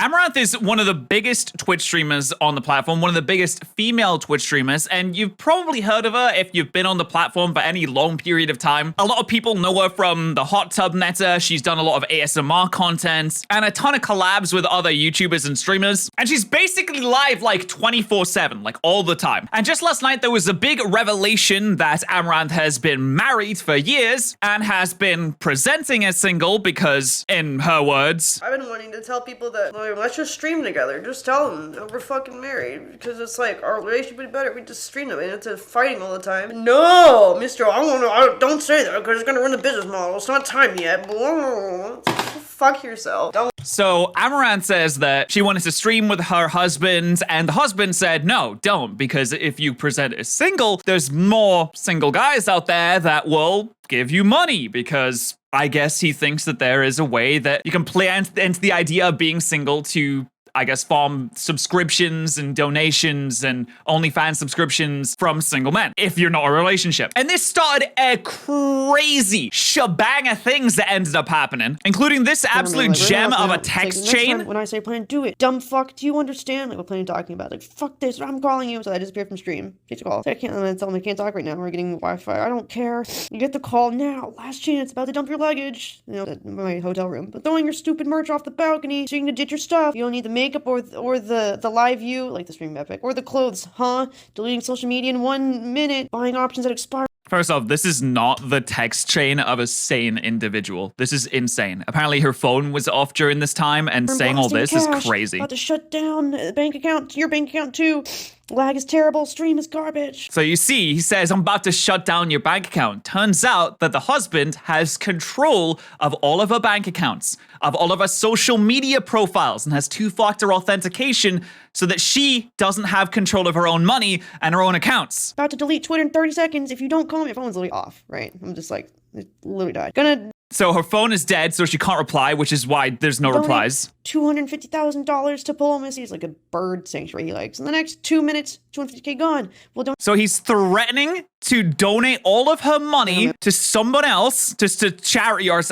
Amaranth is one of the biggest Twitch streamers on the platform, one of the biggest female Twitch streamers, and you've probably heard of her if you've been on the platform for any long period of time. A lot of people know her from the Hot Tub Meta. She's done a lot of ASMR content and a ton of collabs with other YouTubers and streamers. And she's basically live like 24/7, like all the time. And just last night, there was a big revelation that Amaranth has been married for years and has been presenting as single because, in her words, I've been wanting to tell people that, like, let's just stream together. Just tell them that we're fucking married. Because it's like, our relationship would be better if we just stream them. And it's fighting all the time. No, mister, don't say that because it's going to ruin the business model. It's not time yet. Fuck yourself. Don't. So Amaranth says that she wanted to stream with her husband, and the husband said, no, don't, because if you present as single, there's more single guys out there that will give you money, because I guess he thinks that there is a way that you can play into the idea of being single to, I guess, farm subscriptions and donations and OnlyFans subscriptions from single men if you're not in a relationship. And this started a crazy shebang of things that ended up happening, including this absolute gem of a text chain. When I say plan, do it. Dumb fuck, do you understand? Like, what plan are you talking about? Like, fuck this, I'm calling you. So I disappeared from stream. Get your call. So I can't tell them I can't talk right now. We're getting Wi-Fi. I don't care. You get the call now. Last chance. About to dump your luggage. You know, my hotel room. But throwing your stupid merch off the balcony so you can get your stuff. You don't need the makeup or the live view, like the stream epic, or the clothes, huh? Deleting social media in 1 minute, buying options that expire. First off, this is not the text chain of a sane individual. This is insane. Apparently her phone was off during this time, and saying all this is crazy. About to shut down the bank account, your bank account too. Lag is terrible, stream is garbage. So you see, he says, I'm about to shut down your bank account. Turns out that the husband has control of all of her bank accounts, of all of her social media profiles, and has two-factor authentication so that she doesn't have control of her own money and her own accounts. About to delete Twitter in 30 seconds. If you don't call me, my phone's literally off, right? I'm just like, it literally died. So her phone is dead, so she can't reply, which is why there's no replies. $250,000 to Polo Missy. He's like a bird sanctuary he likes. In the next 2 minutes, $250K gone. Well, don't. So he's threatening to donate all of her money to someone else, just to charity or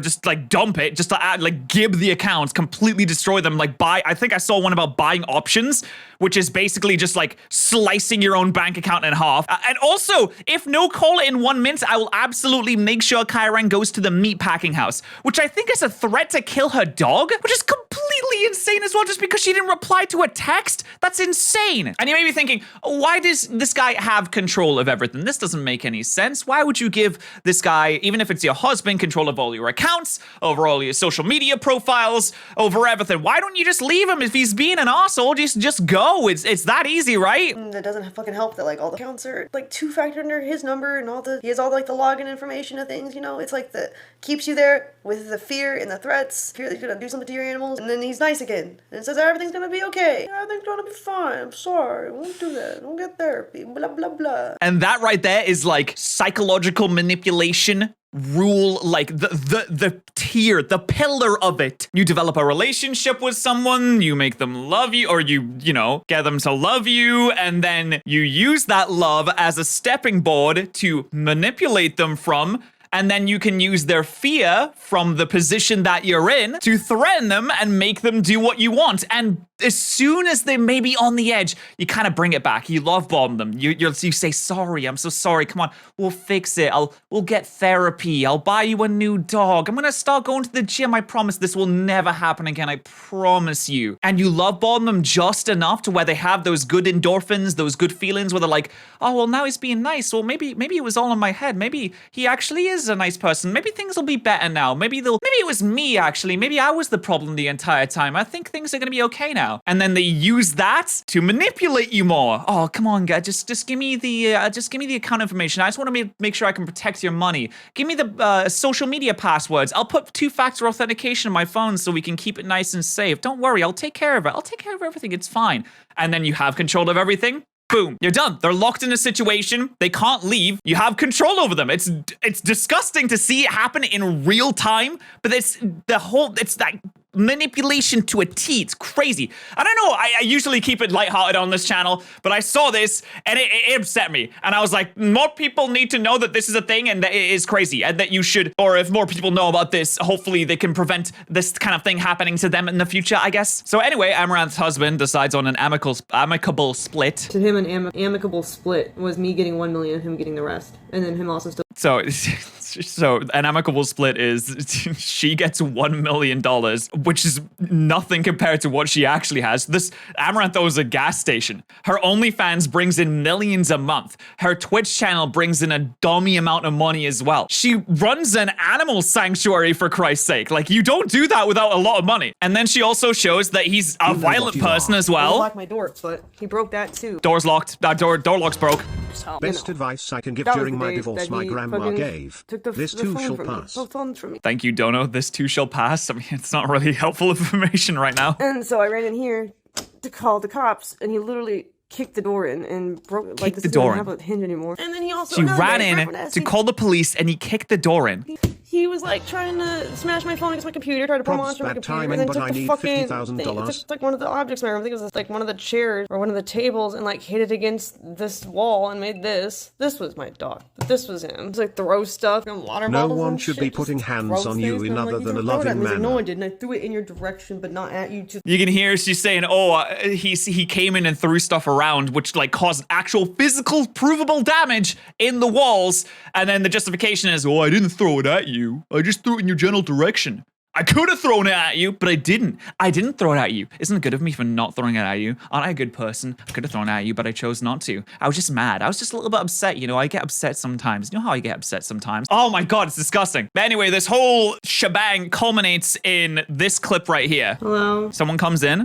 just like dump it, just to like gib the accounts, completely destroy them, like buy. I think I saw one about buying options, which is basically just like slicing your own bank account in half. And also, if no call in 1 minute, I will absolutely make sure Kairan goes to the meatpacking house, which I think is a threat to kill her dog, which is completely insane as well, just because she didn't reply to a text. That's insane. And you may be thinking, why does this guy have control of everything? This doesn't make any sense. Why would you give this guy, even if it's your husband, control of all your accounts, over all your social media profiles, over everything? Why don't you just leave him? If he's being an asshole, just go. It's that easy, right? That doesn't fucking help that like all the accounts are like two-factor under his number and he has all like the login information of things, you know? It's like keeps you there with the fear and the threats. Fear that he's gonna do something to your animals, and then he's nice again and says everything's gonna be okay. Everything's gonna be fine. I'm sorry. I won't do that. I won't get therapy. Blah blah blah. And that right there is like psychological manipulation rule, like the tier, the pillar of it. You develop a relationship with someone, you make them love you, or you know, get them to love you, and then you use that love as a stepping board to manipulate them from. And then you can use their fear from the position that you're in to threaten them and make them do what you want. And as soon as they may be on the edge, you kind of bring it back. You love bomb them. You say, sorry, I'm so sorry. Come on, we'll fix it. We'll get therapy. I'll buy you a new dog. I'm going to start going to the gym. I promise this will never happen again. I promise you. And you love bomb them just enough to where they have those good endorphins, those good feelings where they're like, oh, well, now he's being nice. Well, maybe it was all in my head. Maybe he actually is a nice person. Maybe things will be better now. Maybe it was me, actually. Maybe I was the problem the entire time. I think things are going to be okay now. And then they use that to manipulate you more. Oh, come on, guy. Just give me the account information. I just want to make sure I can protect your money. Give me the social media passwords. I'll put two-factor authentication on my phone so we can keep it nice and safe. Don't worry. I'll take care of it. I'll take care of everything. It's fine. And then you have control of everything. Boom, you're done. They're locked in a situation. They can't leave. You have control over them. It's disgusting to see it happen in real time, but it's that manipulation to a T. It's crazy. I don't know. I usually keep it lighthearted on this channel, but I saw this and it upset me. And I was like, more people need to know that this is a thing and that it is crazy and that you should, or if more people know about this, hopefully they can prevent this kind of thing happening to them in the future, I guess. So anyway, Amaranth's husband decides on an amicable split. To him, an amicable split was me getting 1 million and him getting the rest. And then him also still. So an amicable split is she gets $1 million, which is nothing compared to what she actually has. This Amaranth owns a gas station. Her OnlyFans brings in millions a month. Her Twitch channel brings in a dummy amount of money as well. She runs an animal sanctuary, for Christ's sake. Like, you don't do that without a lot of money. And then she also shows that he's a violent person as well. He locked my door, but he broke that too. Door's locked. Door lock's broke. So, Best advice I can give that was during the my day divorce that my he grandma fucking gave. took the This phone too shall from me. pass. Both phones from me. Thank you, Dono. This too shall pass. I mean, it's not really helpful information right now. And so I ran in here to call the cops, and he literally kicked the door in and broke like Kicked the door in. Didn't have a hinge anymore. And then he also She ran in to call the police and he kicked the door in. He was like trying to smash my phone against my computer, tried to put Probs monster my bad computer, timing, and then but took I the need fucking $50,000. thing. It took like one of the objects in my room. I think it was like one of the chairs or one of the tables, and like hit it against this wall and made this. This was my dog. This was him. It's like throw stuff and water No bottles one and should shit, be just putting hands throw on you things, in and I'm other like, than "You a can throw it at loving me." He's like, manner. no, I didn't. I threw it in your direction, but not at you. Just You can hear she's saying, he came in and threw stuff around, which like caused actual physical provable damage in the walls. And then the justification is, I didn't throw it at you. I just threw it in your general direction. I could have thrown it at you, but I didn't. I didn't throw it at you. Isn't it good of me for not throwing it at you? Aren't I a good person? I could have thrown it at you, but I chose not to. I was just mad. I was just a little bit upset. You know, I get upset sometimes. You know how I get upset sometimes? Oh my God, it's disgusting. But anyway, this whole shebang culminates in this clip right here. hello. Someone comes in.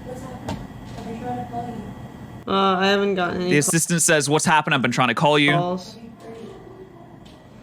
What's happened? I've been trying to call you. I haven't gotten any The assistant says, what's happened? I've been trying to call you. calls.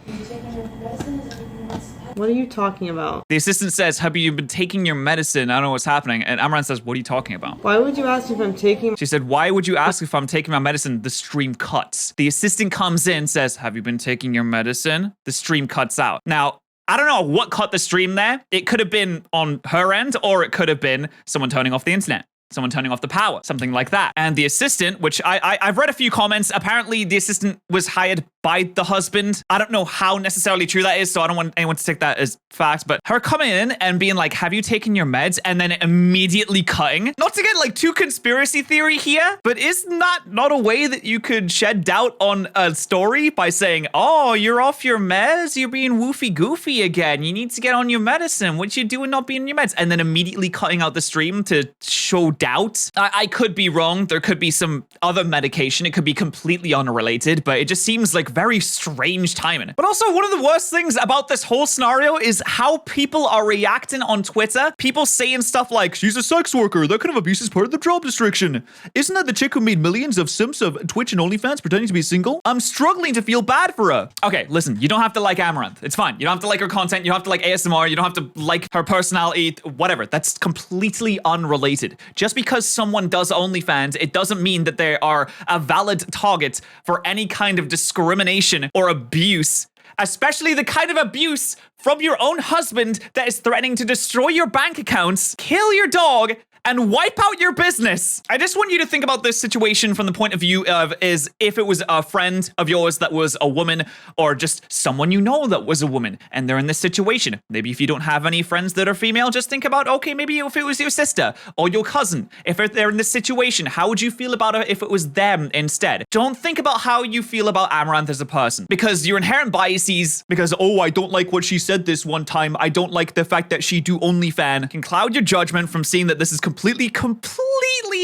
Are you taking your medicine? Is everything else happening? What are you talking about? The assistant says, have you been taking your medicine? I don't know what's happening. And Amaranth says, what are you talking about? Why would you ask if I'm taking? She said, why would you ask if I'm taking my medicine? The stream cuts. The assistant comes in, says, have you been taking your medicine? The stream cuts out. Now, I don't know what cut the stream there. It could have been on her end, or it could have been someone turning off the internet. Someone turning off the power, something like that. And the assistant, which I've read a few comments, apparently the assistant was hired by the husband. I don't know how necessarily true that is, so I don't want anyone to take that as fact, but her coming in and being like, have you taken your meds? And then immediately cutting. Not to get like too conspiracy theory here, but isn't that not a way that you could shed doubt on a story by saying, oh, you're off your meds? You're being woofy goofy again. You need to get on your medicine. What you doing not being on your meds? And then immediately cutting out the stream to show doubt. I could be wrong. There could be some other medication. It could be completely unrelated, but it just seems like very strange timing. But also, one of the worst things about this whole scenario is how people are reacting on Twitter. People saying stuff like, she's a sex worker. That kind of abuse is part of the job description. Isn't that the chick who made millions of simps of Twitch and OnlyFans pretending to be single? I'm struggling to feel bad for her. Okay, listen, you don't have to like Amaranth. It's fine. You don't have to like her content. You don't have to like ASMR. You don't have to like her personality, whatever. That's completely unrelated. Just because someone does OnlyFans, it doesn't mean that they are a valid target for any kind of discrimination or abuse, especially the kind of abuse from your own husband that is threatening to destroy your bank accounts, kill your dog, and wipe out your business. I just want you to think about this situation from the point of view of is if it was a friend of yours that was a woman, or just someone you know that was a woman and they're in this situation. Maybe if you don't have any friends that are female, just think about, okay, maybe if it was your sister or your cousin, if they're in this situation, how would you feel about it if it was them instead? Don't think about how you feel about Amaranth as a person, because your inherent biases, because, oh, I don't like what she said this one time, I don't like the fact that she do OnlyFans, can cloud your judgment from seeing that this is completely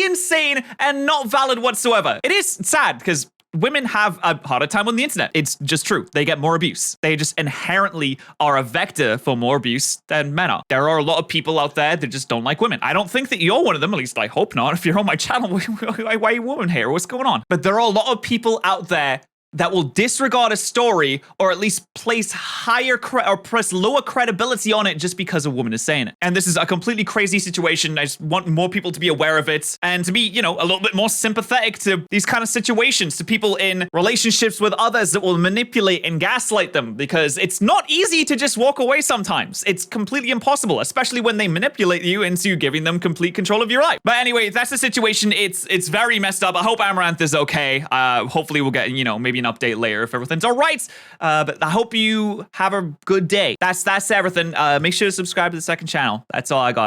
insane and not valid whatsoever. It is sad because women have a harder time on the internet. It's just true. They get more abuse. They just inherently are a vector for more abuse than men are. There are a lot of people out there that just don't like women. I don't think that you're one of them, at least I hope not. If you're on my channel, why are you woman here? What's going on? But there are a lot of people out there that will disregard a story or at least place press lower credibility on it just because a woman is saying it. And this is a completely crazy situation. I just want more people to be aware of it and to be, you know, a little bit more sympathetic to these kind of situations, to people in relationships with others that will manipulate and gaslight them, because it's not easy to just walk away sometimes. It's completely impossible, especially when they manipulate you into giving them complete control of your life. But anyway, that's the situation. It's very messed up. I hope Amaranth is okay. Hopefully we'll get, you know, maybe an update later if everything's all right. But I hope you have a good day. That's everything. Make sure to subscribe to the second channel. That's all I got.